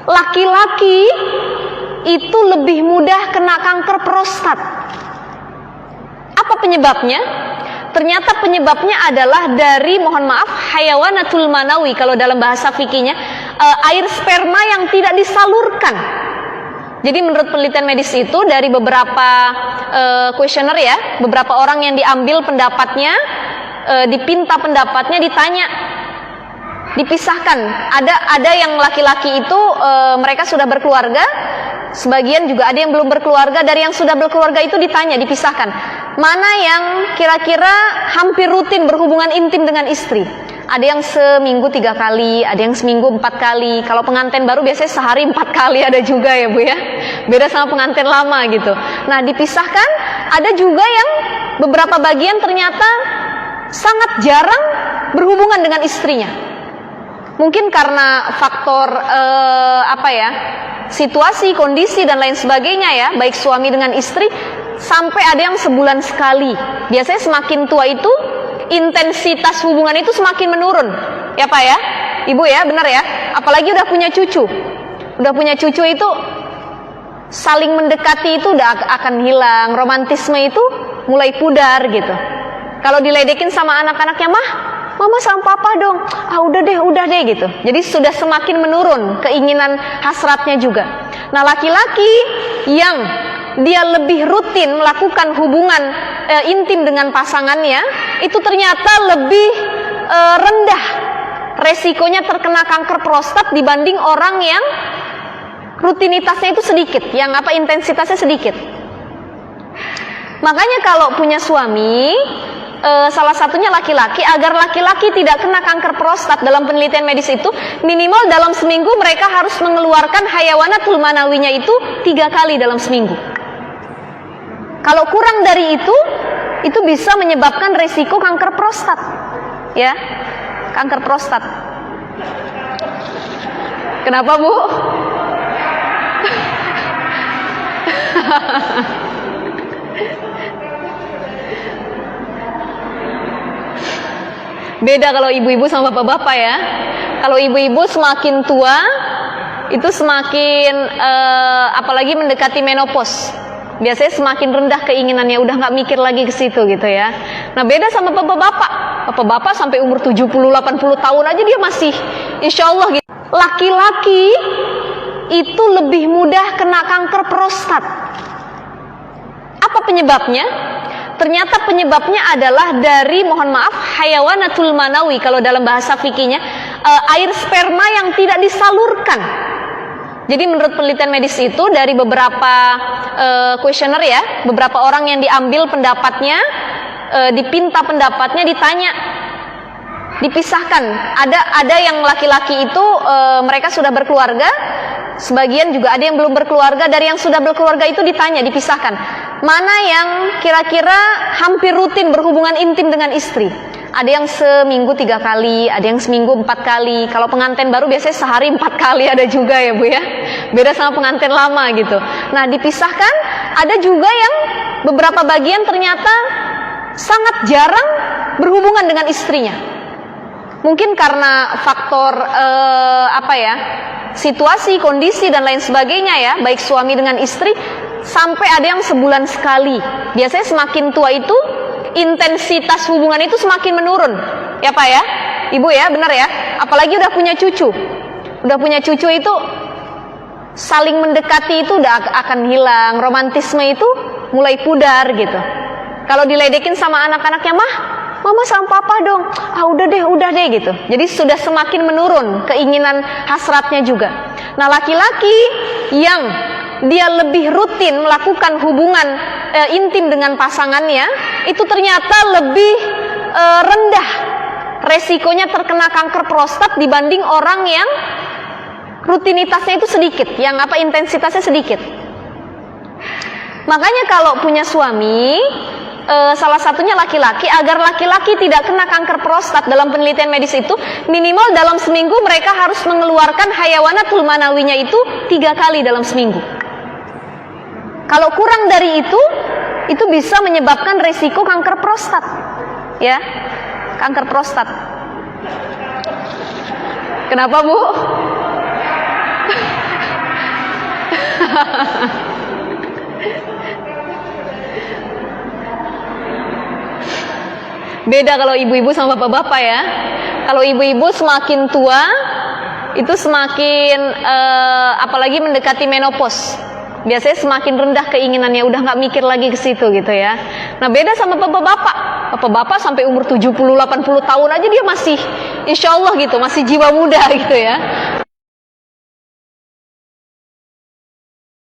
laki-laki itu lebih mudah kena kanker prostat. Apa penyebabnya? Ternyata penyebabnya adalah dari, mohon maaf, hayawanatul manawi kalau dalam bahasa fikihnya, air sperma yang tidak disalurkan. Jadi menurut penelitian medis itu dari beberapa kuesioner ya, beberapa orang yang diambil pendapatnya, dipinta pendapatnya, ditanya, dipisahkan. Ada yang laki-laki itu mereka sudah berkeluarga, sebagian juga ada yang belum berkeluarga. Dari yang sudah berkeluarga itu ditanya, dipisahkan, mana yang kira-kira hampir rutin berhubungan intim dengan istri. Ada yang seminggu 3 kali, ada yang seminggu 4 kali. Kalau pengantin baru biasanya sehari 4 kali ada juga ya Bu ya. Beda sama pengantin lama gitu. Nah dipisahkan, ada juga yang beberapa bagian ternyata sangat jarang berhubungan dengan istrinya. Mungkin karena faktor situasi, kondisi dan lain sebagainya ya, baik suami dengan istri, sampai ada yang sebulan sekali. Biasanya semakin tua itu intensitas hubungan itu semakin menurun. Ya Pak ya, Ibu ya, benar ya. Apalagi udah punya cucu. Udah punya cucu itu saling mendekati itu udah akan hilang, romantisme itu mulai pudar gitu. Kalau diledekin sama anak-anaknya, mah, mama sama papa dong. Ah udah deh gitu. Jadi sudah semakin menurun keinginan hasratnya juga. Nah laki-laki yang dia lebih rutin melakukan hubungan intim dengan pasangannya, itu ternyata lebih rendah resikonya terkena kanker prostat dibanding orang yang rutinitasnya itu sedikit, yang intensitasnya sedikit. Makanya kalau punya suami, salah satunya laki-laki, agar laki-laki tidak kena kanker prostat dalam penelitian medis itu, minimal dalam seminggu mereka harus mengeluarkan hayawanatul manawinya itu 3 kali dalam seminggu. Kalau kurang dari itu bisa menyebabkan resiko kanker prostat. Ya, kanker prostat. Kenapa Bu? Beda kalau ibu-ibu sama bapak-bapak ya. Kalau ibu-ibu semakin tua, itu semakin apalagi mendekati menopause, biasanya semakin rendah keinginannya, udah nggak mikir lagi ke situ gitu ya. Nah beda sama bapak-bapak. Bapak-bapak sampai umur 70-80 tahun aja dia masih insya Allah gitu. Laki-laki itu lebih mudah kena kanker prostat. Apa penyebabnya? Ternyata penyebabnya adalah dari, mohon maaf, hayawanatul manawi kalau dalam bahasa fikihnya, air sperma yang tidak disalurkan. Jadi menurut penelitian medis itu dari beberapa kuesioner ya, beberapa orang yang diambil pendapatnya, dipinta pendapatnya, ditanya, dipisahkan. Ada yang laki-laki itu mereka sudah berkeluarga, sebagian juga ada yang belum berkeluarga. Dari yang sudah berkeluarga itu ditanya, dipisahkan, mana yang kira-kira hampir rutin berhubungan intim dengan istri. Ada yang seminggu 3 kali, ada yang seminggu 4 kali. Kalau pengantin baru biasanya sehari 4 kali ada juga ya Bu ya. Beda sama pengantin lama gitu. Nah dipisahkan, ada juga yang beberapa bagian ternyata sangat jarang berhubungan dengan istrinya. Mungkin karena faktor situasi, kondisi dan lain sebagainya ya, baik suami dengan istri, sampai ada yang sebulan sekali. Biasanya semakin tua itu intensitas hubungan itu semakin menurun. Ya Pak ya, Ibu ya, benar ya. Apalagi udah punya cucu. Udah punya cucu itu saling mendekati itu udah akan hilang, romantisme itu mulai pudar gitu. Kalau diledekin sama anak-anaknya, mah, mama sama papa dong. Ah udah deh gitu. Jadi sudah semakin menurun keinginan hasratnya juga. Nah laki-laki yang dia lebih rutin melakukan hubungan intim dengan pasangannya, itu ternyata lebih rendah resikonya terkena kanker prostat dibanding orang yang rutinitasnya itu sedikit, yang intensitasnya sedikit. Makanya kalau punya suami, salah satunya laki-laki, agar laki-laki tidak kena kanker prostat dalam penelitian medis itu, minimal dalam seminggu mereka harus mengeluarkan hayawanatul manawinya itu 3 kali dalam seminggu. Kalau kurang dari itu bisa menyebabkan risiko kanker prostat. Ya, kanker prostat. Kenapa Bu? Beda kalau ibu-ibu sama bapak-bapak ya. Kalau ibu-ibu semakin tua itu semakin apalagi mendekati menopause, biasanya semakin rendah keinginannya, udah nggak mikir lagi ke situ gitu ya. Nah beda sama bapak-bapak. Bapak-bapak sampai umur 70-80 tahun aja dia masih insya Allah gitu, masih jiwa muda gitu ya.